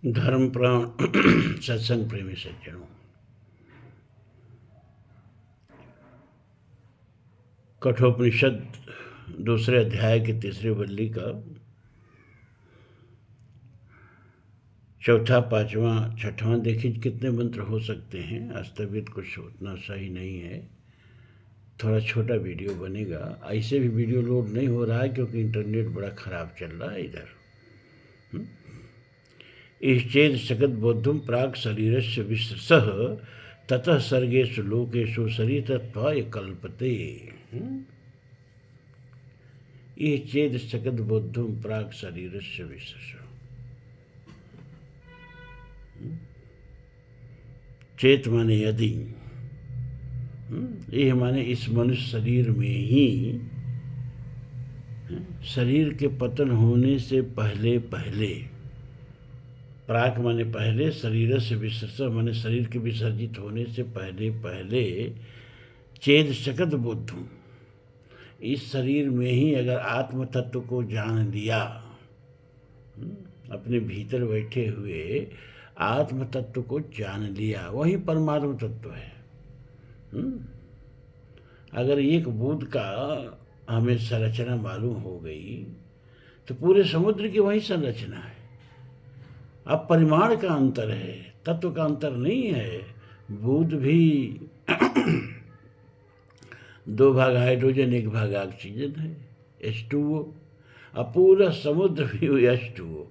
धर्म प्राण सत्संग प्रेमी सज्जनों, कठोपनिषद दूसरे अध्याय की तीसरी वल्ली का चौथा, पांचवा, छठवां देखिए कितने मंत्र हो सकते हैं। वास्तविक कुछ उतना सही नहीं है, थोड़ा छोटा वीडियो बनेगा। ऐसे भी वीडियो लोड नहीं हो रहा है क्योंकि इंटरनेट बड़ा ख़राब चल रहा है इधर। इश्चेद सकद बोद्धुम प्राग शरीरस्य विसृसः ततः सर्गेषु लोकेषु शरीरत्वाय कल्पते। इश्चेद सकद बोद्धुम प्राग शरीरस्य विसृसः। चेत माने यदि, यह माने इस मनुष्य शरीर में ही शरीर के पतन होने से पहले पहले, प्राक माने पहले, शरीर से विसर्जन माने शरीर के विसर्जित होने से पहले पहले, चेद सकद बुद्धू, इस शरीर में ही अगर आत्म तत्व को जान लिया, अपने भीतर बैठे हुए आत्म तत्व को जान लिया, वही परमात्म तत्व है। अगर एक बूंद का हमें संरचना मालूम हो गई तो पूरे समुद्र की वही संरचना है। अब परिमाण का अंतर है, तत्व का अंतर नहीं है। बूंद भी 2 भाग हाइड्रोजन 1 भाग ऑक्सीजन है, H2O। अब पूरा समुद्र भी H2O,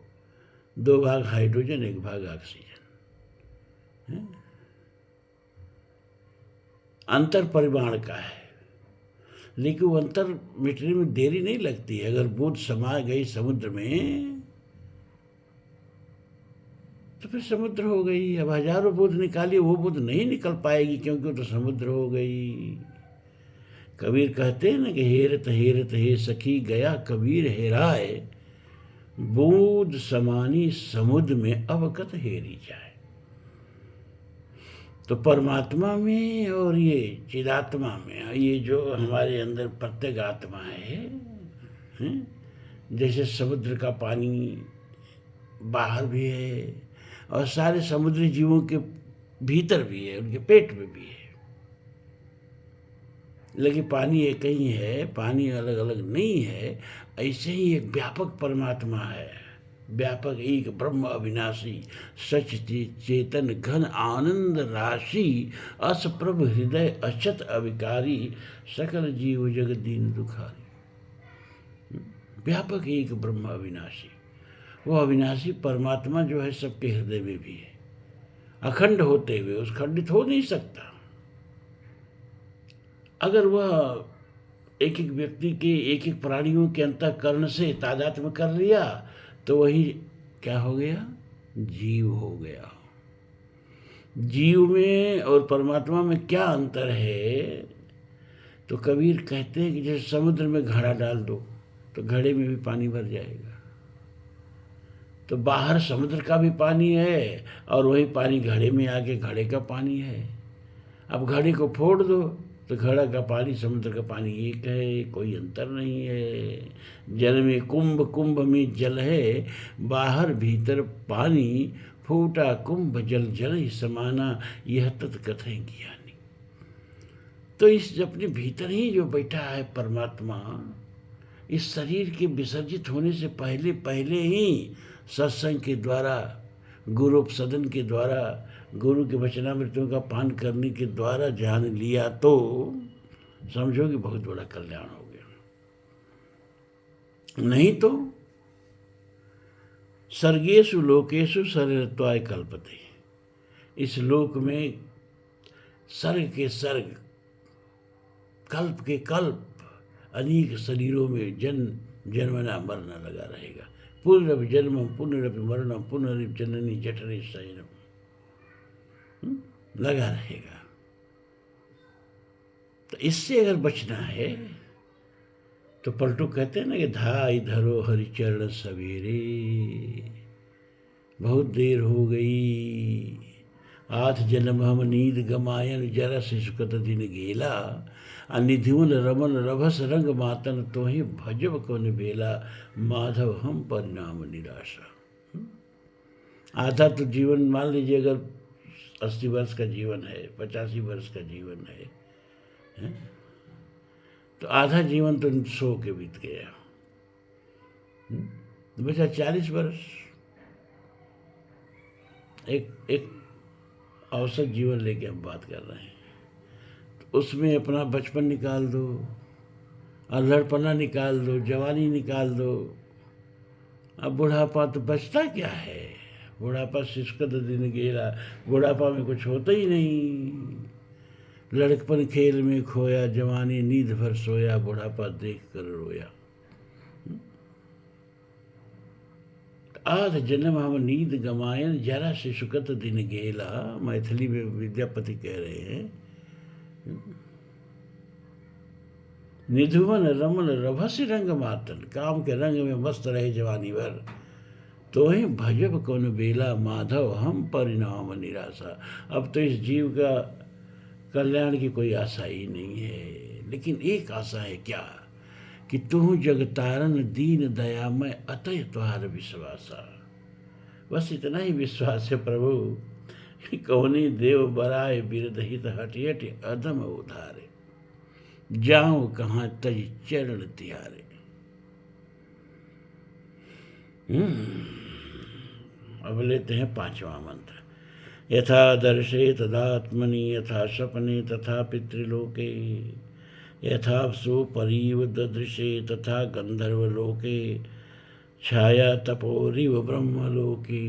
2 भाग हाइड्रोजन 1 भाग ऑक्सीजन। अंतर परिमाण का है, लेकिन वो अंतर मिटने में देरी नहीं लगती है। अगर बूंद समा गई समुद्र में तो फिर समुद्र हो गई। अब हजारों बूंद निकालिए, वो बूंद नहीं निकल पाएगी क्योंकि वो तो समुद्र हो गई। कबीर कहते हैं ना कि हेरत हेरत हे सखी गया कबीर हेराए, बूंद समानी समुद्र में अब कत हेरी जाए। तो परमात्मा में और ये चिदात्मा में, ये जो हमारे अंदर प्रत्येक आत्मा है, जैसे समुद्र का पानी बाहर भी है और सारे समुद्री जीवों के भीतर भी है, उनके पेट में भी है, लेकिन पानी एक ही है, पानी अलग अलग नहीं है। ऐसे ही एक व्यापक परमात्मा है, व्यापक एक ब्रह्म अविनाशी सच चेतन घन आनंद राशि असप्रभ हृदय अचत अविकारी सकल जीव जग दीन दुखारी। व्यापक एक ब्रह्म अविनाशी, वो अविनाशी परमात्मा जो है सबके हृदय में भी है। अखंड होते हुए उस खंडित हो नहीं सकता। अगर वह एक एक व्यक्ति के, एक एक प्राणियों के अंतःकरण से तादात्म्य कर लिया तो वही क्या हो गया? जीव हो गया। जीव में और परमात्मा में क्या अंतर है? तो कबीर कहते हैं कि जैसे समुद्र में घड़ा डाल दो तो घड़े में भी पानी भर जाएगा। तो बाहर समुद्र का भी पानी है और वही पानी घड़े में आके घड़े का पानी है। अब घड़े को फोड़ दो तो घड़ा का पानी समुद्र का पानी एक है, कोई अंतर नहीं है। जल में कुंभ, कुंभ में जल है, बाहर भीतर पानी, फूटा कुंभ जल जल ही समाना, यह तत्कथें ज्ञानी। तो इस अपने भीतर ही जो बैठा है परमात्मा, इस शरीर के विसर्जित होने से पहले पहले ही सत्संग के द्वारा, गुरुपसदन के द्वारा, गुरु के वचनामृतों का पान करने के द्वारा जान लिया तो समझो कि बहुत बड़ा कल्याण हो गया। नहीं तो सर्गेषु लोकेषु शरीरत्वाय कल्पते, इस लोक में सर्ग के सर्ग, कल्प के कल्प, अनेक शरीरों में जन्म जन्मना मरना लगा रहेगा। पुनरपि जन्मम पुनरपि मरणम पुनरपि जननी जठरे शयनम लगा रहेगा। तो इससे अगर बचना है तो पलटू कहते हैं ना कि धाई धरो हरिचरण सवेरे, बहुत देर हो गई, 8 जन्म हम नींद गमायन जरा शिशुकत दिन गेला, निधिवन रमन रभस रंग मातन तो ही भजब कौन बेला, माधव हम परिणाम निराशा। आधा तो जीवन मान लीजिए, अगर 80 वर्ष का जीवन है, 85 वर्ष का जीवन है, तो आधा जीवन तो सो के बीत गया। तो बचा 40 वर्ष। एक औसत जीवन लेके हम बात कर रहे हैं। तो उसमें अपना बचपन निकाल दो, अल्हड़पना निकाल दो, जवानी निकाल दो। अब बुढ़ापा तो बचता क्या है? बुढ़ापा शिश्कत दिन गेला, बुढ़ापा में कुछ होता ही नहीं। लड़कपन खेल में खोया, जवानी नींद भर सोया, बुढ़ापा देख कर रोया। आध जन्म हम नींद गमायन, जरा शिशुकत दिन गेला। मैथिली में विद्यापति कह रहे हैं। निधुवन रमन रभसी रंग मातन, काम के रंग में मस्त रहे जवानी भर। तो ही भजब कौन बेला, माधव हम परिणाम निराशा। अब तो इस जीव का कल्याण की कोई आशा ही नहीं है, लेकिन एक आशा है, क्या? कि तू जगतारन दीन दयामय, अतः तुहार विश्वासा। बस इतना ही विश्वास है प्रभु कि कौनी देव बराए, बिरदहित हटि हटि अधम उधारे। जाऊं कहाँ तज चरण तिहारे। अब लेते हैं 5वां मंत्र। यथा दर्शे तदात्मनि, यथा सपने तथा पितृलोके, यथाप्सु परीव ददृशे तथा गंधर्वलोके, छाया तपोरिव ब्रह्मलोके।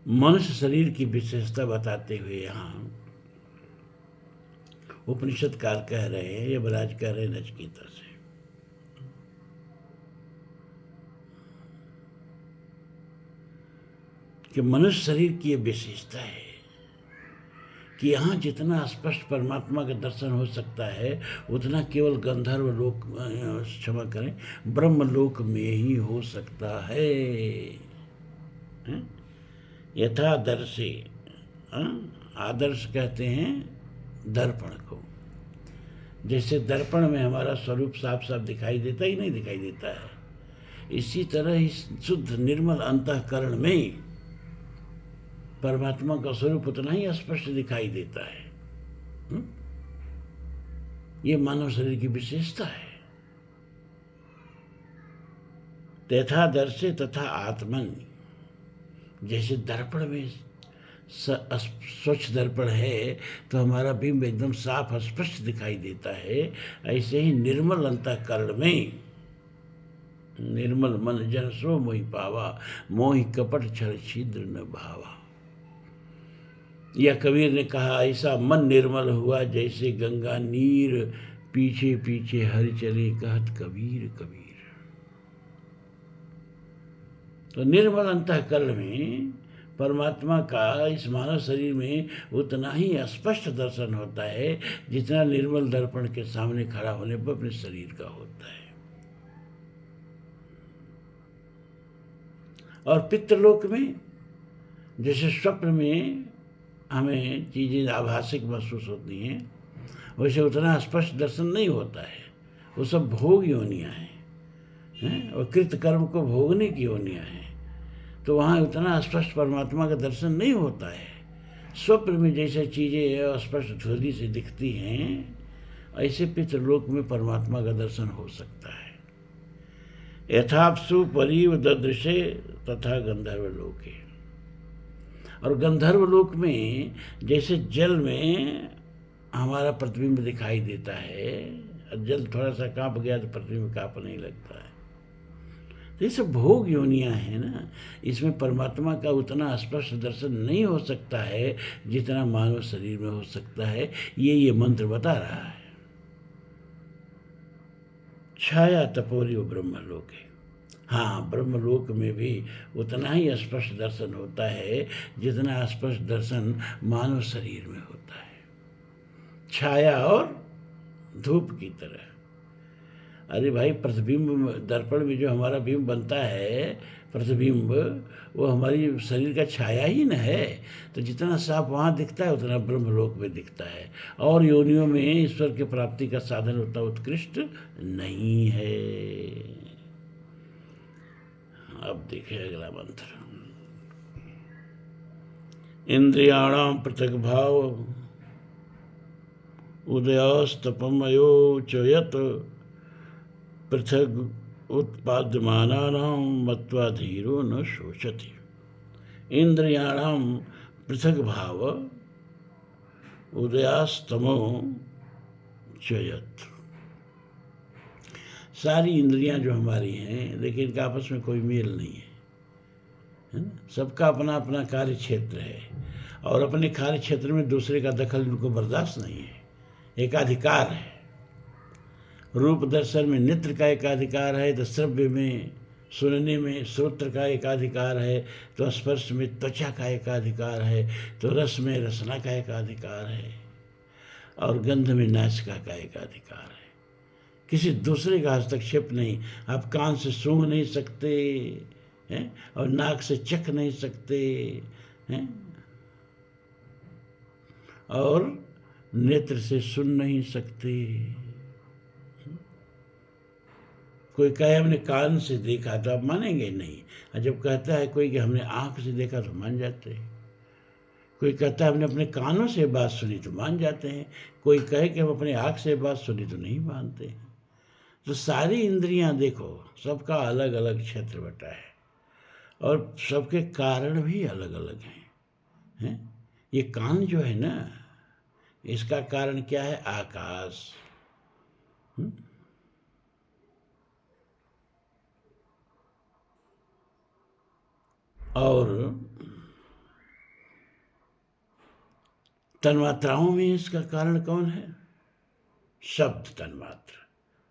मनुष्य शरीर की विशेषता बताते हुए यहाँ उपनिषदकार कह रहे हैं, यमराज कह रहे हैं नचिकेता से, कि मनुष्य शरीर की ये विशेषता है कि यहाँ जितना स्पष्ट परमात्मा का दर्शन हो सकता है, उतना केवल गंधर्व लोक, क्षमा करें, ब्रह्मलोक में ही हो सकता है। यथा दर्शे, आदर्श कहते हैं दर्पण को। जैसे दर्पण में हमारा स्वरूप साफ साफ दिखाई देता ही नहीं दिखाई देता है, इसी तरह इस शुद्ध निर्मल अंतःकरण में परमात्मा का स्वरूप उतना ही स्पष्ट दिखाई देता है। ये मानव शरीर की विशेषता है। तथा दर्शे तथा आत्मन, जैसे दर्पण में स्वच्छ दर्पण है तो हमारा बिंब एकदम साफ स्पष्ट दिखाई देता है, ऐसे ही निर्मल अंतःकरण में निर्मल मन जन सो मोहि पावा, मोहि कपट छल छिद्र न भावा। या कबीर ने कहा, ऐसा मन निर्मल हुआ जैसे गंगा नीर, पीछे पीछे हरि चले कहत कबीर कबीर। तो निर्मल अंतःकरण में परमात्मा का इस मानव शरीर में उतना ही स्पष्ट दर्शन होता है जितना निर्मल दर्पण के सामने खड़ा होने पर अपने शरीर का होता है। और पितृलोक में जैसे स्वप्न में हमें चीज़ें आभासिक महसूस होती हैं, वैसे उतना स्पष्ट दर्शन नहीं होता है। वो सब भोग योनियाँ हैं, और कृत कर्म को भोगने की योनियाँ हैं, तो वहाँ उतना स्पष्ट परमात्मा का दर्शन नहीं होता है। स्वप्न में जैसे चीज़ें स्पष्ट धुंधली से दिखती हैं, ऐसे पितृलोक में परमात्मा का दर्शन हो सकता है। यथाप्सु परीव ददृशे तथा गंधर्वलोके। और गंधर्वलोक में जैसे जल में हमारा प्रतिबिंब दिखाई देता है, जल थोड़ा सा कांप गया तो प्रतिबिंब कांपने लगता है। तो ये सब भोग योनियाँ हैं ना, इसमें परमात्मा का उतना स्पष्ट दर्शन नहीं हो सकता है जितना मानव शरीर में हो सकता है। ये मंत्र बता रहा है। छाया तपोरी व ब्रह्मलोक है। हाँ, ब्रह्मलोक में भी उतना ही स्पष्ट दर्शन होता है जितना स्पष्ट दर्शन मानव शरीर में होता है। छाया और धूप की तरह। अरे भाई, प्रतिबिंब दर्पण में जो हमारा बिंब बनता है, प्रतिबिंब, वो हमारी शरीर का छाया ही न है। तो जितना साफ वहाँ दिखता है उतना ब्रह्मलोक में दिखता है। और योनियों में ईश्वर की प्राप्ति का साधन उतना उत्कृष्ट नहीं है। अब देखिए अगला मंत्र। इंद्रियाणाम पृथक भाव उदयास्तपमयो च यत् पृथक उत्पाद्यमानानां मत्वा धीरो न शोचति। इंद्रियाणाम पृथक भाव उदयास्तमो च यत्। सारी इंद्रियां जो हमारी हैं, लेकिन इनका आपस में कोई मेल नहीं है ना। सबका अपना अपना कार्य क्षेत्र है और अपने कार्य क्षेत्र में दूसरे का दखल इनको बर्दाश्त नहीं है। एकाधिकार है। रूप दर्शन में नेत्र का एकाधिकार है, तो श्रव्य में सुनने में श्रोत्र का एकाधिकार है, तो स्पर्श में त्वचा का एकाधिकार है, तो रस में रसना का एकाधिकार है, और गंध में नासिका का एकाधिकार है। किसी दूसरे का हस्तक्षेप नहीं। आप कान से सूंघ नहीं सकते हैं, और नाक से चख नहीं सकते हैं, और नेत्र से सुन नहीं सकते। कोई कहे हमने कान से देखा तो आप मानेंगे नहीं, और जब कहता है कोई कि हमने आंख से देखा तो मान जाते हैं। कोई कहता है हमने अपने कानों से बात सुनी तो मान जाते हैं। कोई कहे कि हम अपने आँख से बात सुनी तो नहीं मानते हैं। तो सारी इंद्रियां देखो, सबका अलग अलग क्षेत्र बटा है और सबके कारण भी अलग अलग हैं। ये कान जो है ना, इसका कारण क्या है? आकाश। और तन्मात्राओं में इसका कारण कौन है? शब्द तन्मात्रा।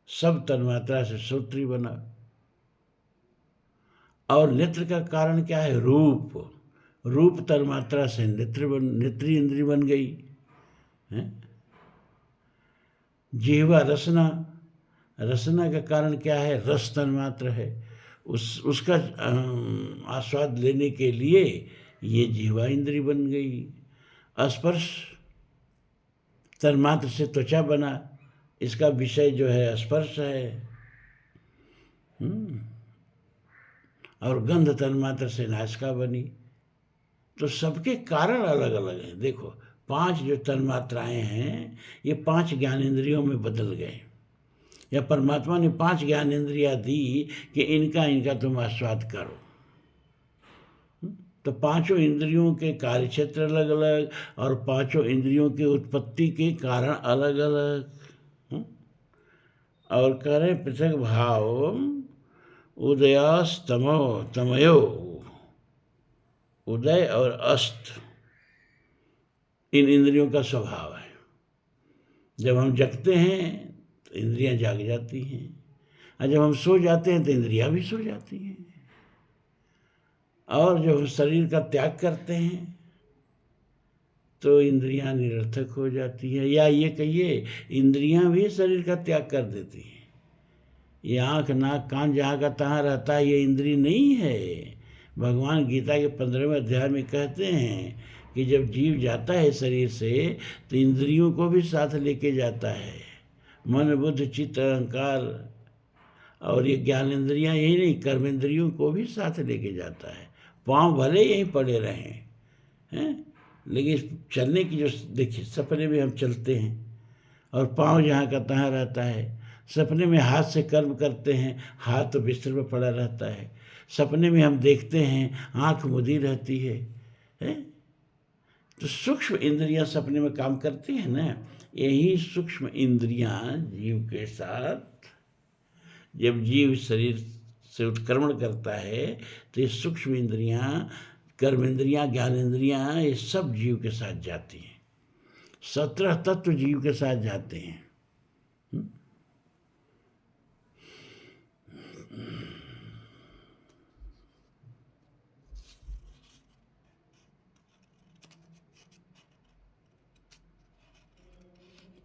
सब तन्मात्रा से सूत्री बना। और नेत्र का कारण क्या है? रूप। रूप तन्मात्रा से नेत्री इंद्री बन गई है। जिह्वा रसना। रसना का कारण क्या है? रस तन्मात्र है। उसका आस्वाद लेने के लिए ये जिह्वा इंद्री बन गई। स्पर्श तन्मात्र से त्वचा बना, इसका विषय जो है स्पर्श है। और गंध तन्मात्र से नासिका बनी। तो सबके कारण अलग अलग हैं। देखो, 5 जो तन्मात्राएं हैं, ये 5 ज्ञानेंद्रियों में बदल गए, या परमात्मा ने 5 ज्ञानेंद्रियां दी कि इनका इनका तुम आस्वाद करो। तो 5 इंद्रियों के कार्यक्षेत्र अलग अलग, और 5 इंद्रियों के उत्पत्ति के कारण अलग अलग। और कह रहे पृथक भाव उदयास्तमो तमयो। उदय और अस्त इन इंद्रियों का स्वभाव है। जब हम जगते हैं तो इंद्रियां जाग जाती हैं, और जब हम सो जाते हैं तो इंद्रियां भी सो जाती हैं। और जब हम शरीर का त्याग करते हैं तो इंद्रियां निरर्थक हो जाती हैं, या ये कहिए इंद्रियां भी शरीर का त्याग कर देती हैं। ये आँख नाक कान जहाँ का तहाँ रहता है, ये इंद्री नहीं है। भगवान गीता के 15वें अध्याय में कहते हैं कि जब जीव जाता है शरीर से तो इंद्रियों को भी साथ लेके जाता है। मन बुद्धि चित्त अहंकार और ये ज्ञानेंद्रियाँ, यही नहीं कर्मेंद्रियों को भी साथ लेके जाता है। पाँव भले यहीं पड़े रहें हैं, लेकिन चलने की जो देखिए, सपने में हम चलते हैं और पाँव जहाँ का तहाँ रहता है। सपने में हाथ से कर्म करते हैं, हाथ तो बिस्तर पर पड़ा रहता है। सपने में हम देखते हैं, आँख मुदी रहती है, तो सूक्ष्म इंद्रियां सपने में काम करती हैं ना। यही सूक्ष्म इंद्रियां जीव के साथ, जब जीव शरीर से उत्क्रमण करता है तो ये सूक्ष्म इंद्रियां, कर्मेंद्रियां, ज्ञानेंद्रियां, ये सब जीव के साथ जाती हैं। 17 तत्व जीव के साथ जाते हैं।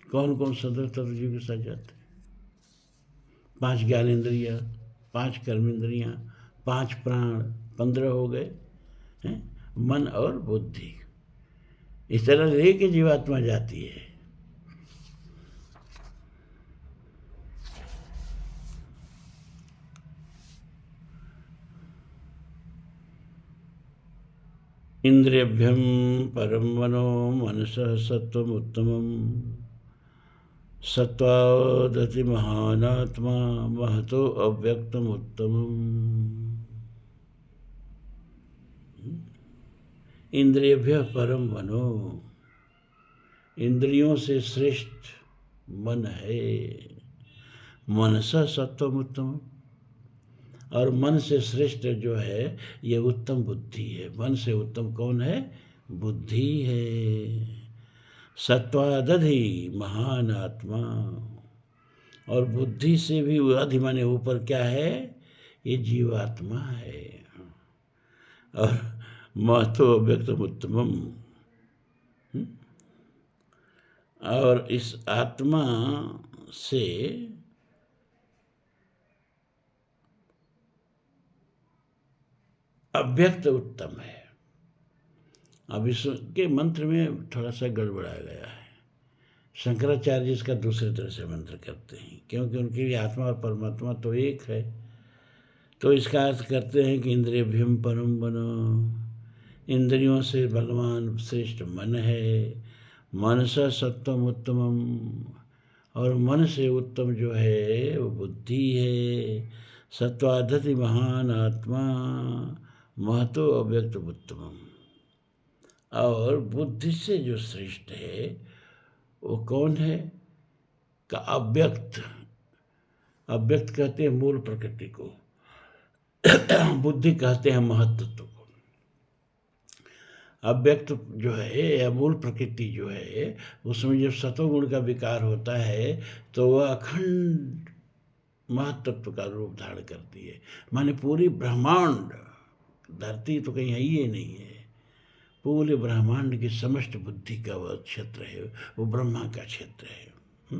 कौन कौन 17 तत्व जीव के साथ जाते हैं? 5 ज्ञानेंद्रियां, 5 कर्मेंद्रियां, 5 प्राण, 15 हो गए हैं, मन और बुद्धि। इस तरह लेके जीवात्मा जाती है। इंद्रियभ्यम परम मनो मनसः सत्वमुत्तमम् सत्वादति महानात्मा महतो अव्यक्तमुत्तमम्। इंद्रियभ्य परम मनो, इंद्रियों से श्रेष्ठ मन है। मनसा सत्वमुत्तम, और मन से श्रेष्ठ जो है ये उत्तम बुद्धि है। मन से उत्तम कौन है? बुद्धि है। सत्वादधि महान आत्मा, और बुद्धि से भी अधि माने ऊपर क्या है? ये जीवात्मा है। और महतो अव्यक्तम उत्तमम, और इस आत्मा से अव्यक्त उत्तम है। अब इसके मंत्र में थोड़ा सा गड़बड़ाया गया है। शंकराचार्य इसका दूसरे तरह से मंत्र करते हैं, क्योंकि उनके लिए आत्मा और परमात्मा तो एक है। तो इसका अर्थ करते हैं कि इंद्रियभ्यम परम बनो, इंद्रियों से बलवान श्रेष्ठ मन है। मनसा सत्वम उत्तमम, और मन से उत्तम जो है वो बुद्धि है। सत्वादति महान आत्मा महतो अव्यक्त उत्तमम, और बुद्धि से जो श्रेष्ठ है वो कौन है? का अव्यक्त। अव्यक्त कहते हैं मूल प्रकृति को, बुद्धि कहते हैं महत्त्व को। अव्यक्त जो है या मूल प्रकृति जो है, उसमें जब सतोगुण का विकार होता है तो वह अखंड महत्त्व का रूप धारण करती है। माने पूरी ब्रह्मांड, धरती तो कहीं है ही नहीं है, पूरे ब्रह्मांड की समस्त बुद्धि का वह क्षेत्र है, वो ब्रह्मा का क्षेत्र है।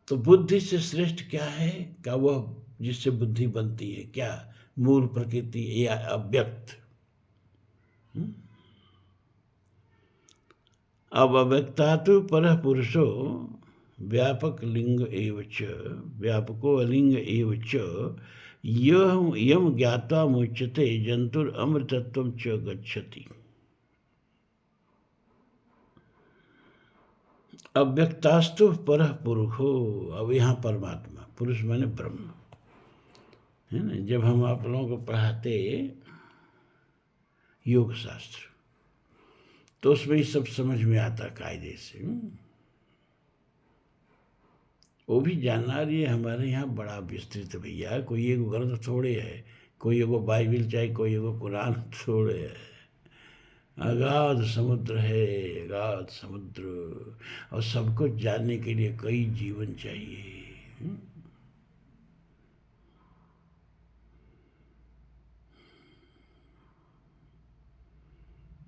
तो बुद्धि से श्रेष्ठ क्या है? का वह जिससे बुद्धि बनती है, क्या? मूल प्रकृति या अव्यक्त। अब अव्यक्तातु परः पुरुषो व्यापक लिंग एव च, व्यापको अलिंग एव च, यम ज्ञात्वा मुच्यते जंतुर अमृतत्वं च गच्छति। अव्यक्तास्तु परः पुरुषो, अब यहाँ परमात्मा, पुरुष माने ब्रह्म है ना। जब हम आप लोगों को पढ़ाते योग शास्त्र तो उसमें ये सब समझ में आता कायदे से। वो भी जानना रही है, हमारे यहाँ बड़ा विस्तृत भैया, कोई एगो ग्रंथ थोड़े है, कोई एगो बाइबिल चाहे कोई एगो कुरान थोड़े है। अगाध समुद्र है, अगाध समुद्र, और सब कुछ जानने के लिए कई जीवन चाहिए।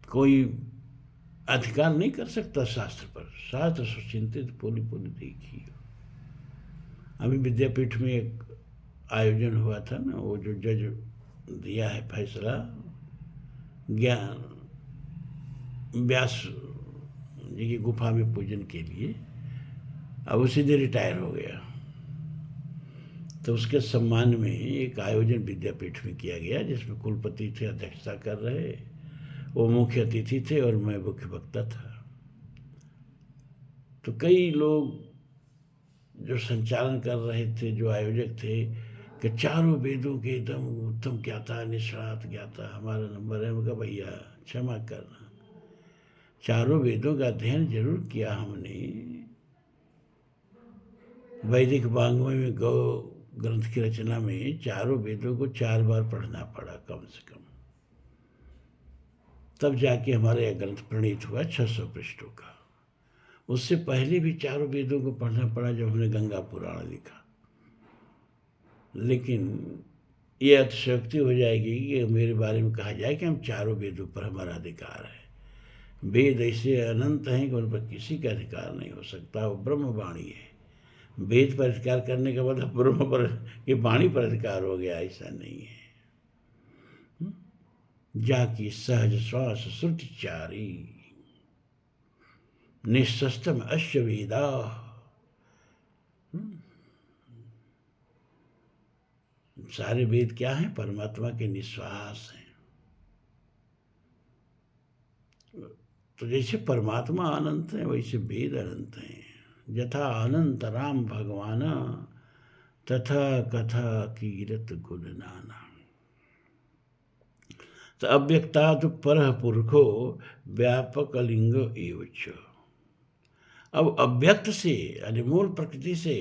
कोई अधिकार नहीं कर सकता शास्त्र पर। शास्त्र सुचिंतित पोली पोली देखिए। अभी विद्यापीठ में एक आयोजन हुआ था ना, वो जो जज दिया है फैसला ज्ञान व्यास जी की गुफा में पूजन के लिए, अब वो सीधे रिटायर हो गया। तो उसके सम्मान में एक आयोजन विद्यापीठ में किया गया, जिसमें कुलपति थे, अध्यक्षता कर रहे, वो मुख्य अतिथि थे और मैं मुख्य वक्ता था। तो कई लोग जो संचालन कर रहे थे, जो आयोजक थे, कि चारों वेदों के एकदम उत्तम ज्ञाता, निष्णात ज्ञाता, हमारा नंबर है। मैं कहा भैया क्षमा करना, चारों वेदों का अध्ययन जरूर किया हमने। वैदिक वाङ्मय में गौ ग्रंथ की रचना में चारों वेदों को 4 बार पढ़ना पड़ा कम से कम, तब जाके हमारा यह ग्रंथ प्रणीत हुआ 600 पृष्ठों का। उससे पहले भी चारों वेदों को पढ़ना पड़ा जब हमने गंगा पुराण लिखा। लेकिन ये अतिशयोक्ति हो जाएगी कि मेरे बारे में कहा जाए कि हम चारों वेदों पर हमारा अधिकार है। वेद ऐसे अनंत हैं कि उन पर किसी का अधिकार नहीं हो सकता। वो ब्रह्मवाणी है। वेद पर अधिकार करने के बाद ब्रह्म पर कि वाणी पर अधिकार हो गया, ऐसा नहीं है। जाकी सहज श्वास श्रुतिचारी निःशस्त्रम अश्य वेदा, सारे वेद क्या हैं? परमात्मा के निश्वास हैं। तो जैसे परमात्मा अनंत है वैसे वेद अनंत हैं। यथा अनंत राम भगवान तथा कथा कीरत गुण नाना। तो अव्यक्तात् परः पुरुषो व्यापक लिंग एवच। अब अव्यक्त से यानी मूल प्रकृति से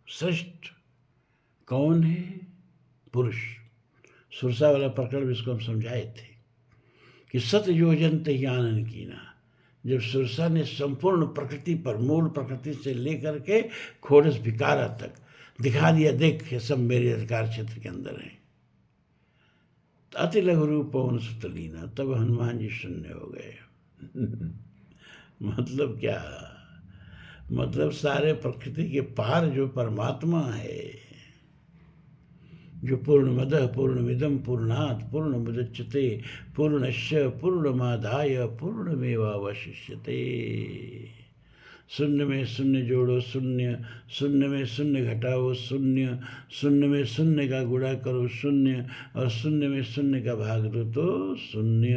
श्रेष्ठ कौन है? पुरुष। सुरसा वाला प्रकरण इसको हम समझाए थे कि सत योजन तयानन कीना। जब सुरसा ने संपूर्ण प्रकृति पर, मूल प्रकृति से लेकर के खोड़स विकारा तक दिखा दिया, देख ये सब मेरे अधिकार क्षेत्र के अंदर है। अति लघु रूप पवन सुतलीना, तब हनुमान जी शून्य हो गए। मतलब क्या? मतलब सारे प्रकृति के पार जो परमात्मा है, जो पूर्णमदः पूर्णमिदं पूर्णात् पूर्णमुदच्यते पूर्णस्य पूर्णमादाय पूर्णमेवावशिष्यते। शून्य में शून्य जोड़ो शून्य, शून्य में शून्य घटाओ शून्य, शून्य में शून्य का गुणा करो शून्य, और शून्य में शून्य का भाग दो तो शून्य।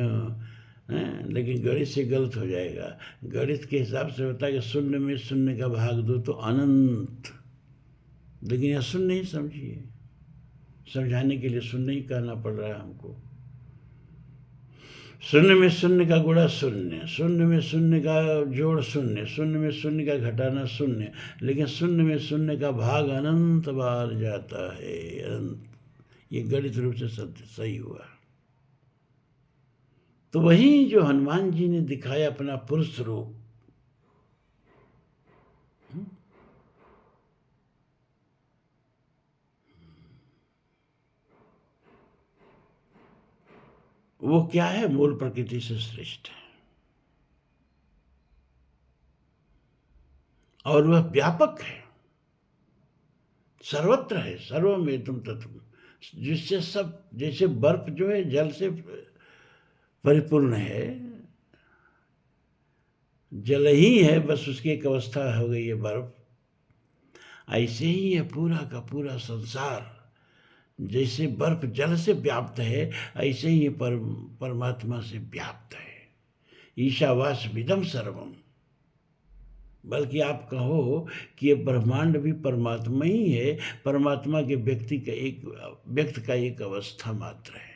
लेकिन गणित से गलत हो जाएगा। गणित के हिसाब से होता है कि शून्य में शून्य का भाग दो तो अनंत, लेकिन यह शून्य ही समझिए। समझाने के लिए शून्य ही कहना पड़ रहा है हमको। शून्य में शून्य का गुणा शून्य, शून्य में शून्य का जोड़ शून्य, शून्य में शून्य का घटाना शून्य, लेकिन शून्य में शून्य का भाग अनंत बार जाता है। अनंत, ये गणित रूप से सही हुआ। तो वही जो हनुमान जी ने दिखाया अपना पुरुष रूप, वो क्या है? मूल प्रकृति से श्रेष्ठ है, और वह व्यापक है, सर्वत्र है, सर्वमेतम तत्व, जिससे सब, जैसे बर्फ जो है जल से परिपूर्ण है, जल ही है बस उसकी एक अवस्था हो गई है बर्फ, ऐसे ही है पूरा का पूरा संसार। जैसे बर्फ जल से व्याप्त है, ऐसे ही परमात्मा से व्याप्त है। ईशावास विदम सर्वम, बल्कि आप कहो कि ये ब्रह्मांड भी परमात्मा ही है, परमात्मा के व्यक्त का एक अवस्था मात्र है।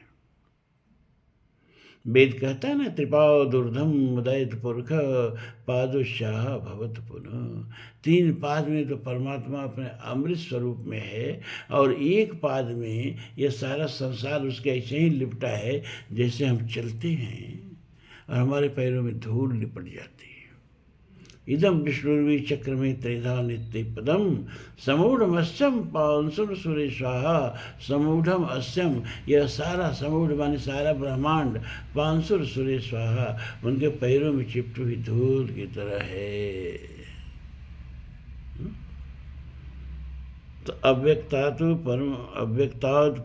वेद कहता है ना, त्रिपादुर्धम उदयत पुरख पादुशाह भवत पुनः। 3 पाद में तो परमात्मा अपने अमृत स्वरूप में है, और एक पाद में ये सारा संसार उसके ऐसे ही लिपटा है जैसे हम चलते हैं और हमारे पैरों में धूल लिपट जाती है। इदम विष्णुर्वी चक्र में त्रिधा नित्य पदम समूढ़म अस्यम पांसुर सुरेश्वाहा। समूढ़म अस्यम, यह सारा समूढ़ माने सारा ब्रह्मांड, पांसुर सुरेश्वाहा उनके पैरों में चिपटी हुई धूल की तरह है। तो अव्यक्तात्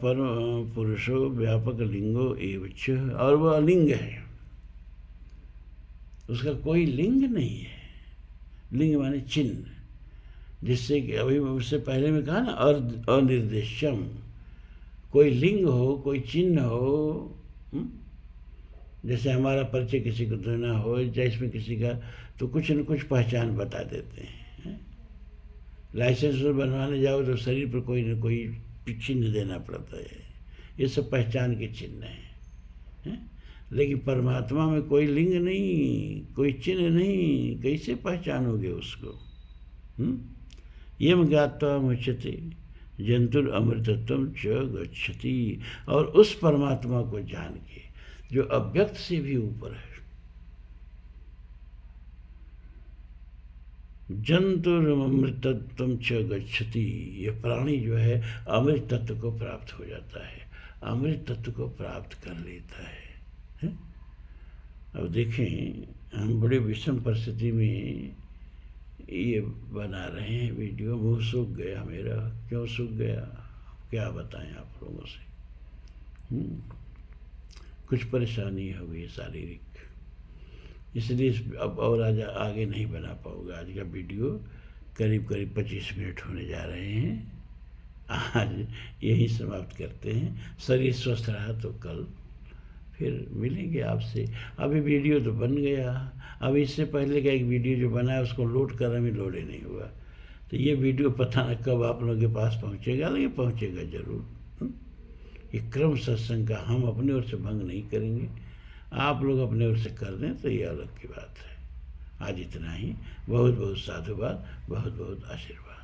परम पुरुषो व्यापक लिंगो एवच, और वह अलिंग है, उसका कोई लिंग नहीं है। लिंग माने चिन्ह, जिससे कि अभी उससे पहले में कहा ना अनिर्देश्यम, कोई लिंग हो, कोई चिन्ह हो। जैसे हमारा परिचय किसी को देना हो, जैसे किसी का, तो कुछ न कुछ पहचान बता देते हैं। लाइसेंस बनवाने जाओ तो शरीर पर कोई न कोई चिन्ह देना पड़ता है, ये सब पहचान के चिन्ह हैं। लेकिन परमात्मा में कोई लिंग नहीं, कोई चिन्ह नहीं, कैसे पहचानोगे उसको? यम ज्ञात्वा मुच्यते जंतुर अमृतत्वम च गच्छति, और उस परमात्मा को जान के जो अव्यक्त से भी ऊपर है। जंतुर अमृतत्वम च गच्छति, ये प्राणी जो है अमृत तत्व को प्राप्त हो जाता है, अमृत तत्व को प्राप्त कर लेता है। अब देखें, हम बड़े विषम परिस्थिति में ये बना रहे हैं वीडियो। मुँह सूख गया मेरा, क्यों सूख गया क्या बताएं आप लोगों से। कुछ परेशानी हो गई शारीरिक, इसलिए अब और आज आगे नहीं बना पाऊँगा। आज का वीडियो करीब 25 मिनट होने जा रहे हैं, आज यही समाप्त करते हैं। शरीर स्वस्थ रहा तो कल फिर मिलेंगे आपसे। अभी वीडियो तो बन गया, अब इससे पहले का एक वीडियो जो बना है उसको लोड कर रहा हूँ, लोड ही नहीं हुआ। तो ये वीडियो पता न कब आप लोगों के पास पहुँचेगा, लेकिन पहुँचेगा ज़रूर। ये क्रम सत्संग का हम अपने ओर से भंग नहीं करेंगे, आप लोग अपने ओर से कर दें तो ये अलग की बात है। आज इतना ही। बहुत बहुत साधुवाद, बहुत बहुत आशीर्वाद।